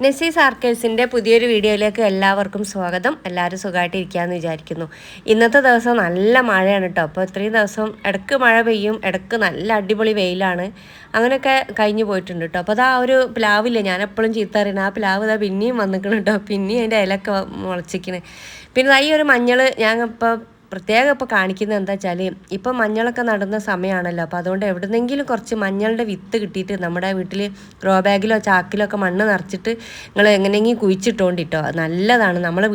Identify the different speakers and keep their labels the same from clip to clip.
Speaker 1: നെസീസ് ആർക്കൈവ്സിൻ്റെ പുതിയൊരു വീഡിയോയിലേക്ക് എല്ലാവർക്കും സ്വാഗതം. എല്ലാവരും സുഖമായിട്ടിരിക്കുകയെന്ന് വിചാരിക്കുന്നു. ഇന്നത്തെ ദിവസം നല്ല മഴയാണ് കേട്ടോ. അപ്പോൾ ഇത്രയും ദിവസം ഇടയ്ക്ക് മഴ പെയ്യും, ഇടയ്ക്ക് നല്ല അടിപൊളി വെയിലാണ്. അങ്ങനെയൊക്കെ കഴിഞ്ഞു പോയിട്ടുണ്ട് കേട്ടോ. അപ്പോൾ അതാ ഒരു പ്ലാവില്ലേ, ഞാൻ എപ്പോഴും ചീത്ത അറിയണം, ആ പ്ലാവ് ഇതാ പിന്നെയും വന്നിക്കണം കേട്ടോ. പിന്നെയും അതിൻ്റെ ഇലയൊക്കെ മുളച്ചിക്കണ്. പിന്നെ ഈ ഒരു മഞ്ഞൾ ഞാൻ ഇപ്പോൾ പ്രത്യേകം ഇപ്പോൾ കാണിക്കുന്നത് എന്താ വെച്ചാൽ, ഇപ്പം മഞ്ഞളൊക്കെ നടുന്ന സമയമാണല്ലോ. അപ്പോൾ അതുകൊണ്ട് എവിടുന്നെങ്കിലും കുറച്ച് മഞ്ഞളുടെ വിത്ത് കിട്ടിയിട്ട് നമ്മുടെ വീട്ടിൽ ഗ്രോ ബാഗിലോ ചാക്കിലോ ഒക്കെ മണ്ണ് നിറച്ചിട്ട് നിങ്ങൾ എങ്ങനെയെങ്കിലും കുഴിച്ചിട്ടോണ്ടിട്ടോ. നല്ലതാണ്. നമ്മളെ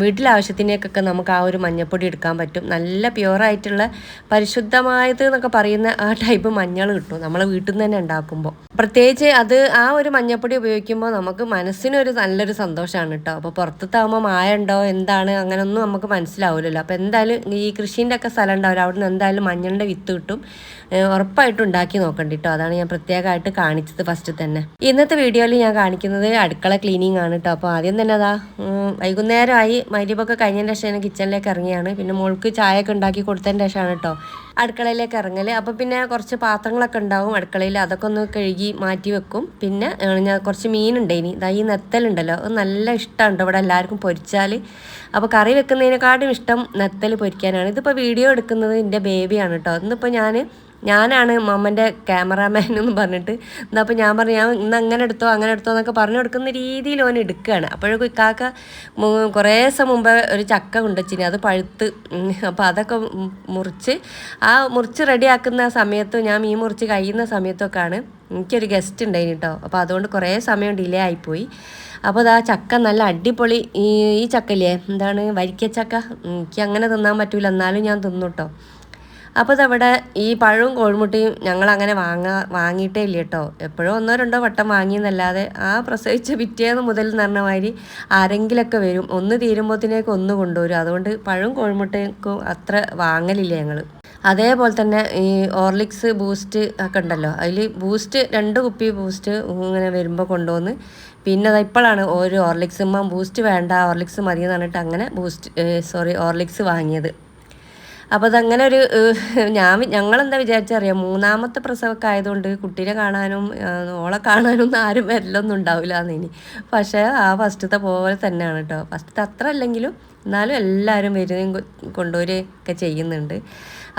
Speaker 1: വീട്ടിലാവശ്യത്തിനേക്കൊക്കെ നമുക്ക് ആ ഒരു മഞ്ഞൾപ്പൊടി എടുക്കാൻ പറ്റും. നല്ല പ്യുവറായിട്ടുള്ള പരിശുദ്ധമായത് എന്നൊക്കെ പറയുന്ന ആ ടൈപ്പ് മഞ്ഞൾ കിട്ടും നമ്മളെ വീട്ടിൽ നിന്ന് തന്നെ ഉണ്ടാക്കുമ്പോൾ. പ്രത്യേകിച്ച് അത് ആ ഒരു മഞ്ഞൾപ്പൊടി ഉപയോഗിക്കുമ്പോൾ നമുക്ക് മനസ്സിനൊരു നല്ലൊരു സന്തോഷമാണ് കേട്ടോ. അപ്പോൾ പുറത്താകുമ്പോൾ മായമുണ്ടോ എന്താണ് അങ്ങനെയൊന്നും നമുക്ക് മനസ്സിലാവില്ലല്ലോ. അപ്പോൾ എന്തായാലും ഈ കൃഷീൻ്റെ ഒക്കെ സ്ഥലം ഉണ്ടാവില്ല, അവിടെ നിന്ന് എന്തായാലും മഞ്ഞളിൻ്റെ വിത്ത് കിട്ടും. ഉറപ്പായിട്ടും ഉണ്ടാക്കി നോക്കണ്ട കേട്ടോ. അതാണ് ഞാൻ പ്രത്യേകമായിട്ട് കാണിച്ചത് ഫസ്റ്റ് തന്നെ. ഇന്നത്തെ വീഡിയോയിൽ ഞാൻ കാണിക്കുന്നത് അടുക്കള ക്ലീനിങ് ആണ് കേട്ടോ. അപ്പോൾ ആദ്യം തന്നെ അതാ വൈകുന്നേരമായി, മഗ്‌രിബൊക്കെ കഴിഞ്ഞതിൻ്റെ ശേഷം കിച്ചണിലേക്ക് ഇറങ്ങിയാണ്. പിന്നെ മോൾക്ക് ചായ ഒക്കെ ഉണ്ടാക്കി കൊടുത്തതിൻ്റെ ശേഷമാണ് കേട്ടോ അടുക്കളയിലേക്ക് ഇറങ്ങൽ. അപ്പോൾ പിന്നെ കുറച്ച് പാത്രങ്ങളൊക്കെ ഉണ്ടാവും അടുക്കളയിൽ, അതൊക്കെ ഒന്ന് കഴുകി മാറ്റി വെക്കും. പിന്നെ ഞാൻ കുറച്ച് മീനുണ്ടേനി, ഈ നെത്തലുണ്ടല്ലോ, അത് നല്ല ഇഷ്ടമാണ് ഇവിടെ എല്ലാവർക്കും പൊരിച്ചാൽ. അപ്പോൾ കറി വെക്കുന്നതിനെക്കാട്ടും ഇഷ്ടം നെത്തൽ പൊരിക്കാനാണ്. ഇതിപ്പോൾ വീഡിയോ എടുക്കുന്നത് എൻ്റെ ബേബിയാണ് കേട്ടോ. ഇന്നിപ്പോൾ ഞാനാണ് മമ്മൻ്റെ ക്യാമറാമാൻ എന്ന് പറഞ്ഞിട്ട് അപ്പോൾ ഞാൻ പറഞ്ഞു, ഞാൻ ഇന്ന് അങ്ങനെ എടുത്തോ എന്നൊക്കെ പറഞ്ഞു കൊടുക്കുന്ന രീതിയിൽ ഓൻ എടുക്കുകയാണ്. അപ്പോഴേക്കും ഇക്കാക്ക കുറേ ദിവസം മുമ്പ് ഒരു ചക്ക കൊണ്ടുവച്ചിന്, അത് പഴുത്ത്. അപ്പോൾ അതൊക്കെ മുറിച്ച് റെഡിയാക്കുന്ന സമയത്തും ഞാൻ മീൻ മുറിച്ച് കഴിയുന്ന സമയത്തൊക്കെയാണ് എനിക്കൊരു ഗസ്റ്റ് ഉണ്ടായിന് കേട്ടോ. അപ്പോൾ അതുകൊണ്ട് കുറേ സമയം ഡിലേ ആയിപ്പോയി. അപ്പോൾ ആ ചക്ക നല്ല അടിപൊളി ഈ ചക്കല്ലേ, എന്താണ് വരിക്കച്ചക്ക, എനിക്ക് അങ്ങനെ തിന്നാൻ പറ്റൂല, എന്നാലും ഞാൻ തിന്നു കേട്ടോ. അപ്പോൾ അതവിടെ ഈ പഴവും കോഴിമുട്ടയും ഞങ്ങളങ്ങനെ വാങ്ങിയിട്ടേ ഇല്ല കേട്ടോ. എപ്പോഴും 1-2 വട്ടം വാങ്ങിയെന്നല്ലാതെ ആ പ്രസവിച്ച പിറ്റേന്ന് മുതൽ എന്ന് പറഞ്ഞ മാതിരി ആരെങ്കിലൊക്കെ വരും, ഒന്ന് തീരുമ്പോഴത്തേക്ക് ഒന്ന് കൊണ്ടുവരും. അതുകൊണ്ട് പഴവും കോഴിമുട്ടയ്ക്കും അത്ര വാങ്ങലില്ല ഞങ്ങൾ. അതേപോലെ തന്നെ ഈ ഹോർലിക്സ് ബൂസ്റ്റ് ഒക്കെ ഉണ്ടല്ലോ, അതിൽ ബൂസ്റ്റ് 2 കുപ്പി ബൂസ്റ്റ് ഇങ്ങനെ വരുമ്പോൾ കൊണ്ടുവന്ന്, പിന്നെ ഇപ്പോഴാണ് ഒരു ബൂസ്റ്റ് വേണ്ട, ഹോർലിക്സ് മതി എന്ന് പറഞ്ഞിട്ട് അങ്ങനെ ഹോർലിക്സ് വാങ്ങിയത്. അപ്പോൾ അതങ്ങനെ ഒരു ഞങ്ങളെന്താ വിചാരിച്ചറിയാം, 3ാമത്തെ പ്രസവമൊക്കെ ആയതുകൊണ്ട് കുട്ടീനെ കാണാനും ഓളെ കാണാനും ഒന്നും ആരും വരലൊന്നും ഉണ്ടാവില്ല എന്നിനി. പക്ഷേ ആ ഫസ്റ്റത്തെ പോലെ തന്നെയാണ് കേട്ടോ. ഫസ്റ്റത്തെ അത്ര അല്ലെങ്കിലും എന്നാലും എല്ലാവരും വരികയും കൊണ്ടുവരികയൊക്കെ ചെയ്യുന്നുണ്ട്.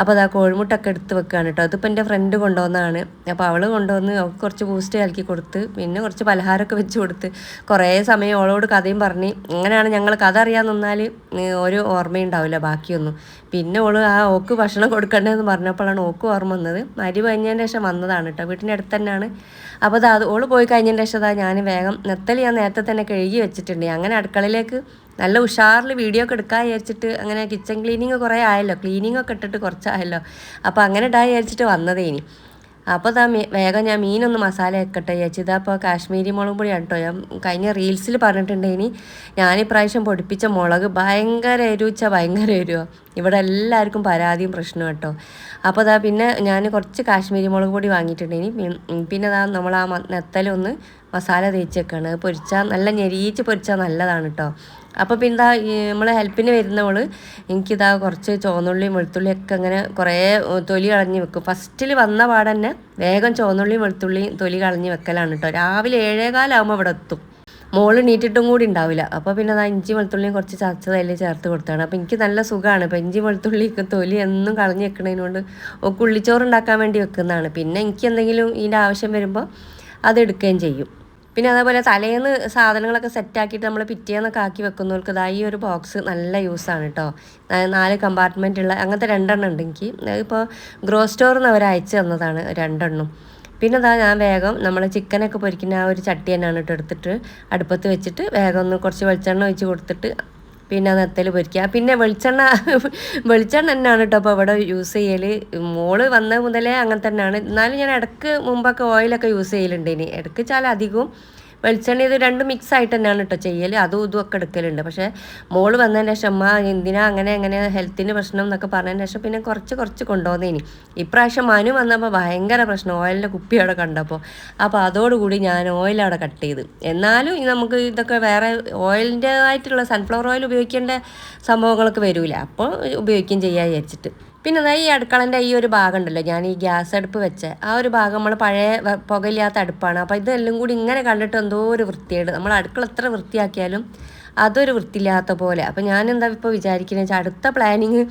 Speaker 1: അപ്പോൾ അതാ കോഴിമുട്ടൊക്കെ എടുത്ത് വെക്കുകയാണ് കേട്ടോ. അതിപ്പോൾ എൻ്റെ ഫ്രണ്ട് കൊണ്ടുവന്നതാണ്. അപ്പോൾ അവൾ കൊണ്ടുവന്ന് അവൾക്ക് കുറച്ച് ബൂസ്റ്റ് കലക്കി കൊടുത്ത്, പിന്നെ കുറച്ച് പലഹാരമൊക്കെ വെച്ച് കൊടുത്ത്, കുറേ സമയം ഓളോട് കഥയും പറഞ്ഞ്. അങ്ങനെയാണ് ഞങ്ങൾ കഥ അറിയാൻ നിന്നാൽ ഒരു ഓർമ്മയുണ്ടാവില്ല ബാക്കിയൊന്നും. പിന്നെ ഓക്ക് ഭക്ഷണം കൊടുക്കണ്ടേന്ന് പറഞ്ഞപ്പോഴാണ് ഓക്ക് ഓർമ്മ വന്നത്. മരി കഴിഞ്ഞതിന് ശേഷം വന്നതാണ് കേട്ടോ, വീട്ടിൻ്റെ അടുത്ത് തന്നെയാണ്. അപ്പോൾ ഓള് പോയി കഴിഞ്ഞതിൻ്റെ ശേഷം ഞാൻ വേഗം നെത്തൽ ഞാൻ നേരത്തെ തന്നെ കഴുകി വെച്ചിട്ടുണ്ട്. അങ്ങനെ അടുക്കളയിലേക്ക് നല്ല ഉഷാറിൽ വീഡിയോ ഒക്കെ എടുക്കാൻ വിചാരിച്ചിട്ട് അങ്ങനെ കിച്ചൺ ക്ലീനിങ് കുറേ ആയല്ലോ, ക്ലീനിങ് ഒക്കെ ഇട്ടിട്ട് കുറച്ചായല്ലോ. അപ്പോൾ അങ്ങനെ ഇടാൻ വിചാരിച്ചിട്ട് വന്നതേനി. അപ്പോൾ വേഗം ഞാൻ മീനൊന്ന് മസാല വെക്കട്ടെ വിചാരിച്ചു. ഇതപ്പോൾ കാശ്മീരി മുളക് പൊടിയാണ് കേട്ടോ. ഞാൻ കഴിഞ്ഞ റീൽസിൽ പറഞ്ഞിട്ടുണ്ടേനി, ഞാനിപ്രാവശ്യം പൊടിപ്പിച്ച മുളക് ഭയങ്കര എരിവോ. ഇവിടെ എല്ലാവർക്കും പരാതിയും പ്രശ്നം കേട്ടോ. അപ്പോൾ പിന്നെ ഞാൻ കുറച്ച് കാശ്മീരി മുളക് പൊടി വാങ്ങിയിട്ടുണ്ടേനി. പിന്നെ നമ്മൾ ആ നെത്തലൊന്ന് മസാല തേച്ച് വെക്കുകയാണ്. പൊരിച്ചാൽ നല്ല ഞെരിയിച്ച് പൊരിച്ചാൽ നല്ലതാണ് കേട്ടോ. അപ്പോൾ പിന്നെ നമ്മൾ ഹെൽപ്പിന് വരുന്നവൾ എനിക്കിതാ കുറച്ച് ചുവന്നുള്ളിയും വെളുത്തുള്ളിയൊക്കെ അങ്ങനെ കുറേ തൊലി കളഞ്ഞ് വെക്കും. ഫസ്റ്റിൽ വന്ന പാടന്നെ വേഗം ചുവന്നുള്ളിയും വെളുത്തുള്ളിയും തൊലി കളഞ്ഞ് വെക്കലാണ് കേട്ടോ. രാവിലെ 7:15 ഇവിടെ എത്തും. മോള് നീട്ടിട്ടും കൂടി ഉണ്ടാവില്ല. അപ്പോൾ പിന്നെ ഇഞ്ചി വെളുത്തുള്ളിയും കുറച്ച് ചതച്ചതിൽ ചേർത്ത് കൊടുത്താണ്. അപ്പോൾ എനിക്ക് നല്ല സുഖമാണ്. ഇപ്പോൾ ഇഞ്ചി വെളുത്തുള്ളിക്ക് തൊലി എന്നും കളഞ്ഞ് വെക്കണതിനോണ്ട് ഉള്ളിച്ചോറ് ഉണ്ടാക്കാൻ വേണ്ടി വെക്കുന്നതാണ്. പിന്നെ എനിക്ക് എന്തെങ്കിലും ഇതിൻ്റെ ആവശ്യം വരുമ്പോൾ അതെടുക്കുകയും ചെയ്യും. പിന്നെ അതേപോലെ തലേന്ന് സാധനങ്ങളൊക്കെ സെറ്റാക്കിയിട്ട് നമ്മൾ പിറ്റേന്നൊക്കെ ആക്കി വെക്കുന്നവർക്ക് ഈ ഒരു ബോക്സ് നല്ല യൂസാണ് കേട്ടോ. 4 കമ്പാർട്ട്മെൻ്റ് ഉള്ള അങ്ങനത്തെ 2 ഉണ്ട് എനിക്ക്. ഇപ്പോൾ ഗ്രോ സ്റ്റോറിൽ നിന്ന് അവർ അയച്ചു തന്നതാണ് 2. പിന്നെ ഞാൻ വേഗം നമ്മൾ ചിക്കനൊക്കെ പൊരിക്കുന്ന ആ ഒരു ചട്ടി തന്നെയാണ് കേട്ടോ എടുത്തിട്ട് അടുപ്പത്ത് വെച്ചിട്ട് വേഗം ഒന്ന് കുറച്ച് വെളിച്ചെണ്ണ ഒഴിച്ച് കൊടുത്തിട്ട് പിന്നെ നെത്തൽ പൊരിക്കുക. പിന്നെ വെളിച്ചെണ്ണ തന്നെയാണ് കേട്ടോ അപ്പോൾ ഇവിടെ യൂസ് ചെയ്യൽ. മോള് വന്ന മുതലേ അങ്ങനെ തന്നെയാണ്. എന്നാലും ഞാൻ ഇടയ്ക്ക് മുമ്പൊക്കെ ഓയിലൊക്കെ യൂസ് ചെയ്യലുണ്ട്. ഇനി ഇടയ്ക്ക് ചില അധികവും വെളിച്ചെണ്ണ ഇത് 2 മിക്സ് ആയിട്ട് തന്നെയാണ് കേട്ടോ ചെയ്യൽ. അതും ഒക്കെ എടുക്കലുണ്ട്. പക്ഷേ മോള് വന്നതിന് ശേഷം എന്തിനാ അങ്ങനെ ഹെൽത്തിന് പ്രശ്നം എന്നൊക്കെ പറഞ്ഞതിന് ശേഷം പിന്നെ കുറച്ച് കൊണ്ടുവന്നേനി. ഇപ്രാവശ്യം മനു വന്നപ്പോൾ ഭയങ്കര പ്രശ്നം, ഓയിലിൻ്റെ കുപ്പി അവിടെ കണ്ടപ്പോൾ. അപ്പോൾ അതോടുകൂടി ഞാൻ ഓയിൽ അവിടെ കട്ട് ചെയ്ത്. എന്നാലും നമുക്ക് ഇതൊക്കെ വേറെ ഓയിലിൻ്റെതായിട്ടുള്ള സൺഫ്ലവർ ഓയിൽ ഉപയോഗിക്കേണ്ട സംഭവങ്ങളൊക്കെ വരില്ല, അപ്പോൾ ഉപയോഗിക്കുകയും ചെയ്യാൻ വിചാരിച്ചിട്ട്. പിന്നെ അതാ ഈ അടുക്കളൻ്റെ ഈ ഒരു ഭാഗം ഉണ്ടല്ലോ, ഞാൻ ഈ ഗ്യാസ് അടുപ്പ് വെച്ച ആ ഒരു ഭാഗം നമ്മൾ പഴയ പുകയില്ലാത്ത അടുപ്പാണ്. അപ്പോൾ ഇതെല്ലാം കൂടി ഇങ്ങനെ കണ്ടിട്ട് എന്തോ ഒരു വൃത്തിയേട്, നമ്മൾ അടുക്കള എത്ര വൃത്തിയാക്കിയാലും അതൊരു വൃത്തിയില്ലാത്ത പോലെ. അപ്പോൾ ഞാനെന്താ ഇപ്പോൾ വിചാരിക്കുന്നത് വെച്ചാൽ അടുത്ത പ്ലാനിങ്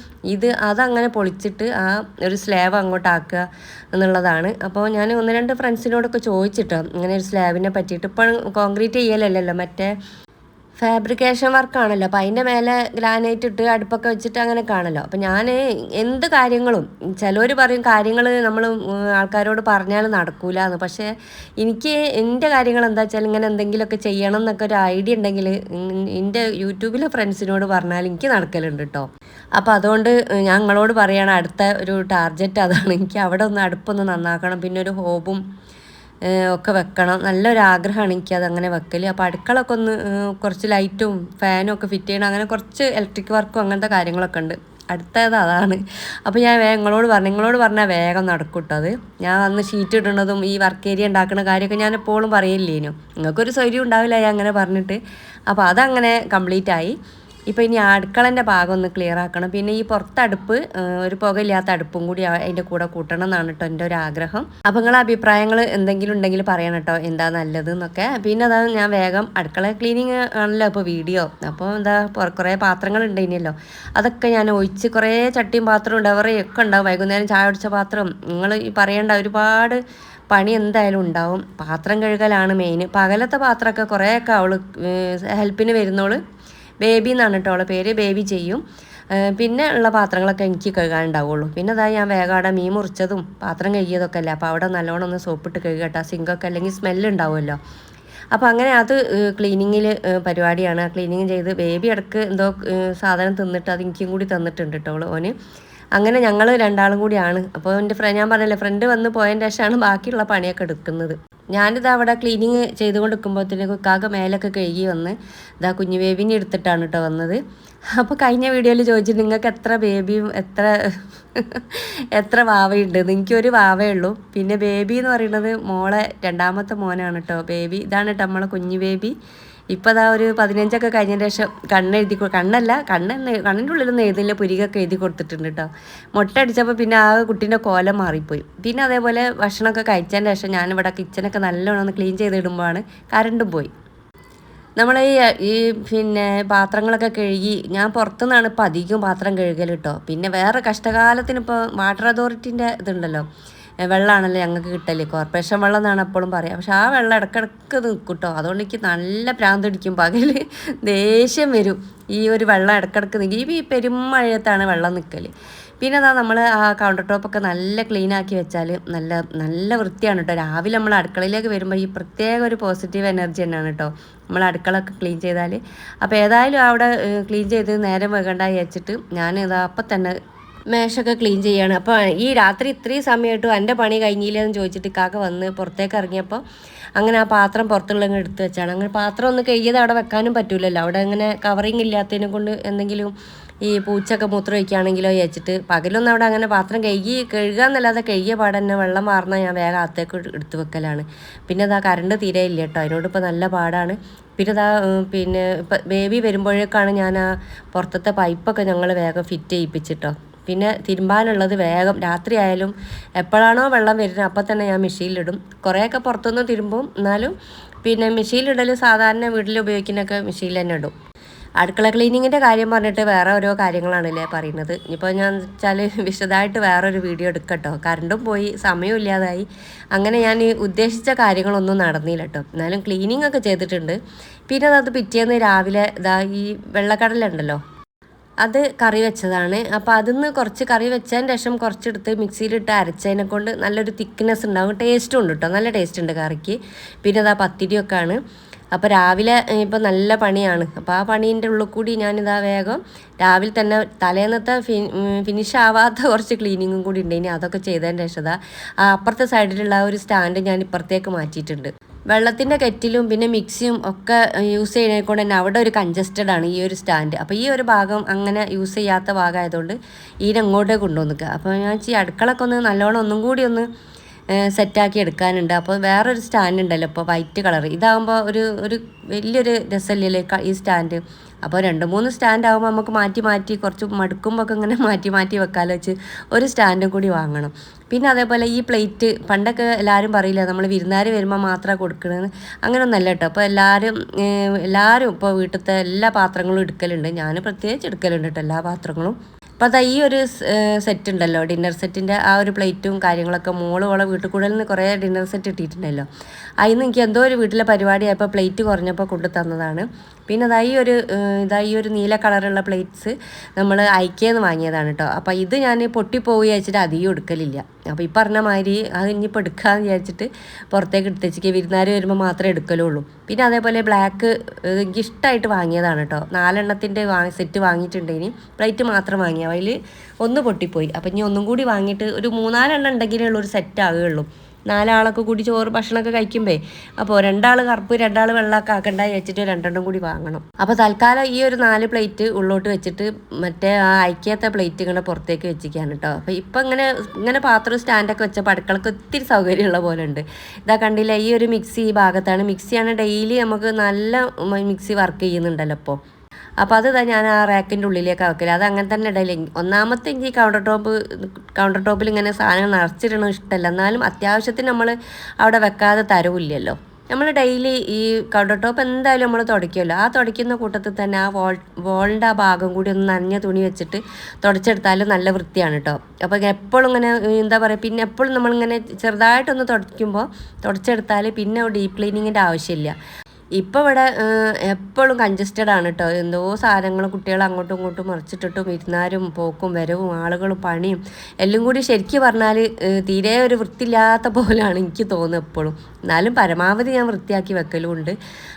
Speaker 1: അതങ്ങനെ പൊളിച്ചിട്ട് ആ ഒരു സ്ലാബ് അങ്ങോട്ടാക്കുക എന്നുള്ളതാണ്. അപ്പോൾ ഞാൻ 1-2 ഫ്രണ്ട്സിനോടൊക്കെ ചോദിച്ചിട്ടോ ഇങ്ങനെ ഒരു സ്ലാബിനെ പറ്റിയിട്ട്. ഇപ്പോൾ കോൺക്രീറ്റ് ചെയ്യലല്ലല്ലോ, മറ്റേ ഫാബ്രിക്കേഷൻ വർക്കാണല്ലോ. അപ്പോൾ അതിൻ്റെ മേലെ ഗ്രാനൈറ്റ് ഇട്ട് അടുപ്പൊക്കെ വെച്ചിട്ട് അങ്ങനെ കാണല്ലോ. അപ്പോൾ ഞാൻ എന്ത് കാര്യങ്ങളും, ചിലർ പറയും കാര്യങ്ങൾ നമ്മൾ ആൾക്കാരോട് പറഞ്ഞാൽ നടക്കൂല എന്ന്. പക്ഷേ എനിക്ക് എൻ്റെ കാര്യങ്ങൾ എന്താ വെച്ചാൽ ഇങ്ങനെ എന്തെങ്കിലുമൊക്കെ ചെയ്യണം എന്നൊക്കെ ഒരു ഐഡിയ ഉണ്ടെങ്കിൽ എൻ്റെ യൂട്യൂബിലെ ഫ്രണ്ട്സിനോട് പറഞ്ഞാൽ എനിക്ക് നടക്കലുണ്ട് കേട്ടോ. അപ്പോൾ അതുകൊണ്ട് ഞങ്ങളോട് പറയുകയാണ് അടുത്ത ഒരു ടാർഗറ്റ് അതാണ്. എനിക്ക് അവിടെ ഒന്ന് അടുപ്പൊന്ന് നന്നാക്കണം, പിന്നെ ഒരു ഹോബും ഒക്കെ വെക്കണം. നല്ലൊരാഗ്രഹമാണ് എനിക്കത് അങ്ങനെ വെക്കൽ. അപ്പോൾ അടുക്കളൊക്കെ ഒന്ന് കുറച്ച് ലൈറ്റും ഫാനും ഒക്കെ ഫിറ്റ് ചെയ്യണം, അങ്ങനെ കുറച്ച് ഇലക്ട്രിക് വർക്കും അങ്ങനത്തെ കാര്യങ്ങളൊക്കെ ഉണ്ട്. അടുത്തത് അതാണ്. അപ്പോൾ ഞാൻ നിങ്ങളോട് പറഞ്ഞാൽ വേഗം നടക്കും കേട്ടോ. അത് ഞാൻ അന്ന് ഷീറ്റ് ഇടുന്നതും ഈ വർക്ക് ഏരിയ ഉണ്ടാക്കുന്ന കാര്യമൊക്കെ ഞാൻ എപ്പോഴും പറയില്ലേനു. നിങ്ങൾക്കൊരു സൗകര്യം ഉണ്ടാവില്ല ഞാൻ അങ്ങനെ പറഞ്ഞിട്ട്. അപ്പോൾ അതങ്ങനെ കംപ്ലീറ്റ് ആയി. ഇപ്പോൾ ഇനി അടുക്കളൻ്റെ ഭാഗം ഒന്ന് ക്ലിയർ ആക്കണം. പിന്നെ ഈ പുറത്തടുപ്പ് ഒരു പുകയില്ലാത്ത അടുപ്പും കൂടി അതിൻ്റെ കൂടെ കൂട്ടണം എന്നാണ് കേട്ടോ എൻ്റെ ഒരു ആഗ്രഹം. അപ്പോൾ നിങ്ങളെ അഭിപ്രായങ്ങൾ എന്തെങ്കിലും ഉണ്ടെങ്കിൽ പറയണം കേട്ടോ, എന്താ നല്ലത് എന്നൊക്കെ. പിന്നെ അതാ ഞാൻ വേഗം അടുക്കള ക്ലീനിങ് ആണല്ലോ ഇപ്പോൾ വീഡിയോ. അപ്പോൾ എന്താ കുറേ പാത്രങ്ങൾ ഉണ്ടായിരുന്നല്ലോ, അതൊക്കെ ഞാൻ ഒഴിച്ച് കുറേ ചട്ടിയും പാത്രവും ഡവറയൊക്കെ ഉണ്ടാവും. വൈകുന്നേരം ചായ കുടിച്ച പാത്രം നിങ്ങൾ ഈ പറയേണ്ട ഒരുപാട് പണി എന്തായാലും ഉണ്ടാവും. പാത്രം കഴുകലാണ് മെയിൻ. പകലത്തെ പാത്രമൊക്കെ കുറേയൊക്കെ അവൾ ഹെൽപ്പിന് വരുന്നോള്, ബേബി എന്നാണ് കേട്ടോ അവളെ പേര്, ബേബി ചെയ്യും. പിന്നെ ഉള്ള പാത്രങ്ങളൊക്കെ എനിക്ക് കഴുകാനുണ്ടാവുള്ളൂ. പിന്നെ അതായത് ഞാൻ വേഗം അവിടെ മീൻ മുറിച്ചതും പാത്രം കഴുകിയതൊക്കെ അല്ലേ, അപ്പോൾ അവിടെ നല്ലോണം ഒന്ന് സോപ്പിട്ട് കഴുകട്ടോ, സിങ്കൊക്കെ അല്ലെങ്കിൽ സ്മെല്ല് ഉണ്ടാവുമല്ലോ. അപ്പോൾ അങ്ങനെ അത് ക്ലീനിങ്ങിൽ പരിപാടിയാണ്. ക്ലീനിങ് ചെയ്ത് ബേബി ഇടയ്ക്ക് എന്തോ സാധനം തിന്നിട്ട് അത് എനിക്കും കൂടി തന്നിട്ടുണ്ട് കേട്ടോ ഓന്. അങ്ങനെ ഞങ്ങൾ രണ്ടാളും കൂടിയാണ്. അപ്പോൾ എൻ്റെ ഞാൻ പറഞ്ഞല്ലേ ഫ്രണ്ട് വന്ന് പോയതിൻ്റെ ശേഷമാണ് ബാക്കിയുള്ള പണിയൊക്കെ എടുക്കുന്നത്. ഞാനിത് അവിടെ ക്ലീനിങ് ചെയ്തുകൊണ്ട് നിൽക്കുമ്പോഴത്തേന് കുക്കാക്ക മേലൊക്കെ കഴുകി വന്ന് ഇതാ കുഞ്ഞു ബേബിനെ എടുത്തിട്ടാണ് കേട്ടോ വന്നത്. അപ്പോൾ കഴിഞ്ഞ വീഡിയോയിൽ ചോദിച്ചു നിങ്ങൾക്ക് എത്ര ബേബിയും എത്ര വാവയുണ്ട്. എനിക്കൊരു വാവയേ ഉള്ളൂ. പിന്നെ ബേബി എന്ന് പറയുന്നത് മോളെ രണ്ടാമത്തെ മോനാണ് കേട്ടോ ബേബി. ഇതാണ് കേട്ടോ നമ്മളെ കുഞ്ഞു ബേബി. ഇപ്പോൾ അതാ ഒരു 15 കഴിഞ്ഞതിന് ശേഷം കണ്ണിൻ്റെ ഉള്ളിലൊന്നും എഴുതില്ല, പുരികൊക്കെ എഴുതി കൊടുത്തിട്ടുണ്ട് കേട്ടോ. മുട്ട അടിച്ചപ്പോൾ പിന്നെ ആ കുട്ടീൻ്റെ കോലം മാറിപ്പോയി. പിന്നെ അതേപോലെ ഭക്ഷണമൊക്കെ കഴിച്ചതിന് ശേഷം ഞാനിവിടെ കിച്ചനൊക്കെ നല്ലോണം ഒന്ന് ക്ലീൻ ചെയ്തിടുമ്പോഴാണ് കറണ്ടും പോയി. നമ്മൾ ഈ പിന്നെ പാത്രങ്ങളൊക്കെ കഴുകി ഞാൻ പുറത്തുനിന്നാണ് ഇപ്പോൾ അധികം പാത്രം കഴുകൽ കേട്ടോ. പിന്നെ വേറെ കഷ്ടകാലത്തിന് ഇപ്പോൾ വാട്ടർ അതോറിറ്റീൻ്റെ ഇതുണ്ടല്ലോ, വെള്ളമാണല്ലോ ഞങ്ങൾക്ക് കിട്ടല്, കോർപ്പറേഷൻ വെള്ളം എന്നാണ് എപ്പോഴും പറയുക. പക്ഷെ ആ വെള്ളം ഇടയ്ക്കിടയ്ക്ക് നിൽക്കും കേട്ടോ. അതുകൊണ്ട് എനിക്ക് നല്ല ഭ്രാന്ത് പിടിക്കും, പകൽ ദേഷ്യം വരും ഈ ഒരു വെള്ളം ഇടയ്ക്കിടയ്ക്ക് നിൽക്കും. ഈ പെരുമഴയത്താണ് വെള്ളം നിൽക്കൽ. പിന്നെ അതാ നമ്മൾ ആ കൗണ്ടർ ടോപ്പൊക്കെ നല്ല ക്ലീൻ ആക്കി വെച്ചാൽ നല്ല വൃത്തിയാണ് കേട്ടോ. രാവിലെ നമ്മൾ അടുക്കളയിലേക്ക് വരുമ്പോൾ ഈ പ്രത്യേക ഒരു പോസിറ്റീവ് എനർജി തന്നെയാണ് കേട്ടോ നമ്മൾ അടുക്കളൊക്കെ ക്ലീൻ ചെയ്താൽ. അപ്പോൾ ഏതായാലും അവിടെ ക്ലീൻ ചെയ്ത് നേരം വെക്കണ്ട വെച്ചിട്ട് ഞാൻ ഇതാ അപ്പം തന്നെ മേശൊക്കെ ക്ലീൻ ചെയ്യാണ്. അപ്പോൾ ഈ രാത്രി ഇത്രയും സമയമായിട്ടും എൻ്റെ പണി കഴിഞ്ഞില്ലെന്ന് ചോദിച്ചിട്ട് കാക്ക വന്ന് പുറത്തേക്ക് ഇറങ്ങിയപ്പോൾ അങ്ങനെ ആ പാത്രം പുറത്തുള്ള എടുത്ത് വെച്ചാണ്. അങ്ങനെ പാത്രം ഒന്ന് കഴുകിയത് അവിടെ വെക്കാനും പറ്റൂലല്ലോ, അവിടെ അങ്ങനെ കവറിങ് ഇല്ലാത്തതിനെ കൊണ്ട് എന്തെങ്കിലും ഈ പൂച്ചൊക്കെ മൂത്രം വയ്ക്കുകയാണെങ്കിലോ വെച്ചിട്ട് പകലൊന്നും അവിടെ അങ്ങനെ പാത്രം കഴുകുക എന്നല്ലാതെ കഴുകിയ പാടന്നെ വെള്ളം മാറുന്ന ഞാൻ വേഗം അകത്തേക്ക് എടുത്ത് വെക്കലാണ്. പിന്നെ അതാ കറണ്ട് തീരെ ഇല്ല കേട്ടോ, അതിനോട് ഇപ്പോൾ നല്ല പാടാണ്. പിന്നെ ഇപ്പം ബേബി വരുമ്പോഴേക്കാണ് ഞാൻ ആ പുറത്തത്തെ പൈപ്പൊക്കെ ഞങ്ങൾ വേഗം ഫിറ്റ് ചെയ്യിപ്പിച്ചിട്ടോ. പിന്നെ തിരുമ്പാനുള്ളത് വേഗം രാത്രി ആയാലും എപ്പോഴാണോ വെള്ളം വരുന്നത് അപ്പം തന്നെ ഞാൻ മെഷീനിലിടും. കുറേയൊക്കെ പുറത്തുനിന്ന് തിരുമ്പും, എന്നാലും പിന്നെ മെഷീനിലിടൽ സാധാരണ വീട്ടിൽ ഉപയോഗിക്കുന്നതൊക്കെ മെഷീനിൽ തന്നെ ഇടും. അടുക്കള ക്ലീനിങ്ങിൻ്റെ കാര്യം പറഞ്ഞിട്ട് വേറെ ഓരോ കാര്യങ്ങളാണല്ലേ പറയുന്നത്. ഇപ്പോൾ ഞാൻ വെച്ചാൽ വിശദമായിട്ട് വേറൊരു വീഡിയോ എടുക്കട്ടോ. കറണ്ടും പോയി, സമയവും ഇല്ലാതായി. അങ്ങനെ ഞാൻ ഉദ്ദേശിച്ച കാര്യങ്ങളൊന്നും നടന്നില്ല കേട്ടോ. എന്നാലും ക്ലീനിങ് ഒക്കെ ചെയ്തിട്ടുണ്ട്. പിന്നെ അത് പിറ്റേന്ന് രാവിലെ ഇതാ ഈ വെള്ളക്കടലുണ്ടല്ലോ, അത് കറി വെച്ചതാണ്. അപ്പോൾ അതിന്ന് കുറച്ച് കറി വെച്ചതിന് ശേഷം കുറച്ചെടുത്ത് മിക്സിയിലിട്ട് അരച്ചതിനെ കൊണ്ട് നല്ലൊരു തിക്നെസ് ഉണ്ടാകും, ടേസ്റ്റും ഉണ്ട് കേട്ടോ, നല്ല ടേസ്റ്റ് ഉണ്ട് കറിക്ക്. പിന്നെ അതാ പത്തിരിയൊക്കെ ആണ്. അപ്പോൾ രാവിലെ ഇപ്പോൾ നല്ല പണിയാണ്. അപ്പോൾ ആ പണീൻ്റെ ഉള്ളിൽ കൂടി ഞാനിതാ വേഗം രാവിലെ തന്നെ തലേന്നത്തെ ഫിനിഷ് ആവാത്ത കുറച്ച് ക്ലീനിങ്ങും കൂടി ഉണ്ട്. ഇനി അതൊക്കെ ചെയ്തതിൻ്റെ ശേഷം ആ അപ്പുറത്തെ സൈഡിലുള്ള ഒരു സ്റ്റാൻഡ് ഞാൻ ഇപ്പുറത്തേക്ക് മാറ്റിയിട്ടുണ്ട്. വെള്ളത്തിൻ്റെ കെറ്റിലും പിന്നെ മിക്സിയും ഒക്കെ യൂസ് ചെയ്യുന്നതിനെ കൊണ്ട് തന്നെ അവിടെ ഒരു കൺജസ്റ്റഡ് ആണ് ഈ ഒരു സ്റ്റാൻഡ്. അപ്പോൾ ഈ ഒരു ഭാഗം അങ്ങനെ യൂസ് ചെയ്യാത്ത ഭാഗമായതുകൊണ്ട് ഇതിനങ്ങോട്ടേ കൊണ്ടുവന്നിക്കുക. അപ്പോൾ ഞാൻ അടുക്കളൊക്കെ ഒന്ന് നല്ലോണം ഒന്നും കൂടി ഒന്ന് സെറ്റാക്കി എടുക്കാനുണ്ട്. അപ്പോൾ വേറൊരു സ്റ്റാൻഡ് ഉണ്ടല്ലോ ഇപ്പോൾ വൈറ്റ് കളർ, ഇതാകുമ്പോൾ ഒരു വലിയൊരു രസമില്ലല്ലേ ഈ സ്റ്റാൻഡ്. അപ്പോൾ 2-3 സ്റ്റാൻഡ് ആകുമ്പോൾ നമുക്ക് മാറ്റി മാറ്റി കുറച്ച് മടുക്കുമ്പോൾ ഒക്കെ ഇങ്ങനെ മാറ്റി മാറ്റി വെക്കാലോ വെച്ച് ഒരു സ്റ്റാൻഡും കൂടി വാങ്ങണം. പിന്നെ അതേപോലെ ഈ പ്ലേറ്റ് പണ്ടൊക്കെ എല്ലാവരും പറയില്ല നമ്മൾ വിരുന്നുകാർ വരുമ്പോൾ മാത്രമേ കൊടുക്കണമെന്ന്, അങ്ങനെയൊന്നല്ല കേട്ടോ. അപ്പോൾ എല്ലാവരും ഇപ്പോൾ വീട്ടിലത്തെ എല്ലാ പാത്രങ്ങളും എടുക്കലുണ്ട്, ഞാൻ പ്രത്യേകിച്ച് എടുക്കലുണ്ട് കേട്ടോ എല്ലാ പാത്രങ്ങളും. അപ്പോൾ അതാ ഈ ഒരു സെറ്റ് ഉണ്ടല്ലോ, ഡിന്നർ സെറ്റിൻ്റെ ആ ഒരു പ്ലേറ്റും കാര്യങ്ങളൊക്കെ മോള് വീട്ടിൽ കൂടുതൽ നിന്ന് കുറേ ഡിന്നർ സെറ്റ് ഇട്ടിട്ടുണ്ടല്ലോ. അതിന് എനിക്ക് എന്തോ ഒരു വീട്ടിലെ പരിപാടിയായപ്പോൾ പ്ലേറ്റ് കുറഞ്ഞപ്പോൾ കൊണ്ടു തന്നതാണ്. പിന്നെ ഈ ഒരു നീല കളറുള്ള പ്ലേറ്റ്സ് നമ്മൾ ഐക്കേന്ന് വാങ്ങിയതാണ് കേട്ടോ. അപ്പോൾ ഇത് ഞാൻ പൊട്ടിപ്പോയി വെച്ചിട്ട് അധികം എടുക്കലില്ല. അപ്പോൾ ഈ പറഞ്ഞ മാതിരി അത് ഇനിയിപ്പോൾ എടുക്കാമെന്ന് വിചാരിച്ചിട്ട് പുറത്തേക്ക് എടുത്തേക്ക് വിരുന്നുകാർ വരുമ്പോൾ മാത്രമേ എടുക്കലുള്ളൂ. പിന്നെ അതേപോലെ ബ്ലാക്ക് എനിക്ക് ഇഷ്ടമായിട്ട് വാങ്ങിയതാണ് കേട്ടോ. 4 സെറ്റ് വാങ്ങിയിട്ടുണ്ടെങ്കിൽ പ്ലേറ്റ് മാത്രം വാങ്ങിയ അതിൽ ഒന്ന് പൊട്ടിപ്പോയി. അപ്പം ഇനി ഒന്നും കൂടി വാങ്ങിയിട്ട് ഒരു 3-4 ഉണ്ടെങ്കിലേ ഉള്ളൂ ഒരു സെറ്റ് ആകുകയുള്ളൂ. 4 ആളൊക്കെ കൂടി ചോറ് ഭക്ഷണമൊക്കെ കഴിക്കുമ്പോൾ അപ്പോൾ 2 ആൾ കറുപ്പ് 2 ആൾ വെള്ളമൊക്കെ ആക്കണ്ട വെച്ചിട്ട് 2 കൂടി വാങ്ങണം. അപ്പോൾ തൽക്കാലം ഈ ഒരു 4 പ്ലേറ്റ് ഉള്ളോട്ട് വെച്ചിട്ട് മറ്റേ ആ അയക്കാത്ത പ്ലേറ്റ് ഇങ്ങനെ പുറത്തേക്ക് വെച്ചിരിക്കുകയാണ് കേട്ടോ. അപ്പോൾ ഇപ്പം ഇങ്ങനെ പാത്രം സ്റ്റാൻഡൊക്കെ വെച്ചപ്പോൾ അടുക്കളക്ക് ഒത്തിരി സൗകര്യമുള്ള പോലെ ഉണ്ട്. ഇതാ കണ്ടില്ല, ഈ ഒരു മിക്സി ഈ ഭാഗത്താണ്. മിക്സിയാണ് ഡെയിലി നമുക്ക് നല്ല മിക്സി വർക്ക് ചെയ്യുന്നുണ്ടല്ലോ അപ്പോൾ അത് ഞാൻ ആ റാക്കിൻ്റെ ഉള്ളിലേക്ക് വെക്കില്ല, അത് അങ്ങനെ തന്നെ ഇടയില്ല. ഒന്നാമത്തെ എനിക്ക് കൗണ്ടർ ടോപ്പിൽ ഇങ്ങനെ സാധനങ്ങൾ നിറച്ചിടണം ഇഷ്ടമല്ല. എന്നാലും അത്യാവശ്യത്തിന് നമ്മൾ അവിടെ വെക്കാതെ തരവില്ലല്ലോ. നമ്മൾ ഡെയിലി ഈ കൗണ്ടർ ടോപ്പ് എന്തായാലും നമ്മൾ തുടയ്ക്കുമല്ലോ. ആ തുടയ്ക്കുന്ന കൂട്ടത്തിൽ തന്നെ ആ വോളിൻ്റെ ആ ഭാഗം കൂടി ഒന്ന് നനഞ്ഞ തുണി വെച്ചിട്ട് തുടച്ചെടുത്താലും നല്ല വൃത്തിയാണ് കേട്ടോ. അപ്പോൾ എപ്പോഴും ഇങ്ങനെ എന്താ പറയുക, പിന്നെ എപ്പോഴും നമ്മളിങ്ങനെ ചെറുതായിട്ടൊന്ന് തുടച്ചെടുത്താൽ പിന്നെ ഡീപ്പ് ക്ലീനിങ്ങിൻ്റെ ആവശ്യമില്ല. ഇപ്പോൾ ഇവിടെ എപ്പോഴും കൺജസ്റ്റഡ് ആണ് കേട്ടോ. എന്തോ സാധനങ്ങൾ കുട്ടികൾ അങ്ങോട്ടും ഇങ്ങോട്ടും മറിച്ചിട്ടിട്ടും ഇരുന്നാരും പോക്കും വരവും ആളുകളും പണിയും എല്ലാം കൂടി ശരിക്കും പറഞ്ഞാൽ തീരെ ഒരു വൃത്തിയില്ലാത്ത പോലെയാണ് എനിക്ക് തോന്നുന്നത് എപ്പോഴും. എന്നാലും പരമാവധി ഞാൻ വൃത്തിയാക്കി വെക്കലുമുണ്ട്.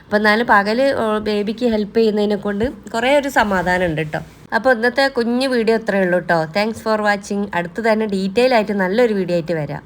Speaker 1: അപ്പോൾ എന്നാലും പകൽ ബേബിക്ക് ഹെൽപ്പ് ചെയ്യുന്നതിനെ കൊണ്ട് കുറേ ഒരു സമാധാനം ഉണ്ട് കേട്ടോ. അപ്പോൾ ഇന്നത്തെ കുഞ്ഞു വീഡിയോ അത്രയേ ഉള്ളൂ കേട്ടോ. Thanks for watching. അടുത്ത് തന്നെ ഡീറ്റെയിൽ ആയിട്ട് നല്ലൊരു വീഡിയോ ആയിട്ട് വരാം.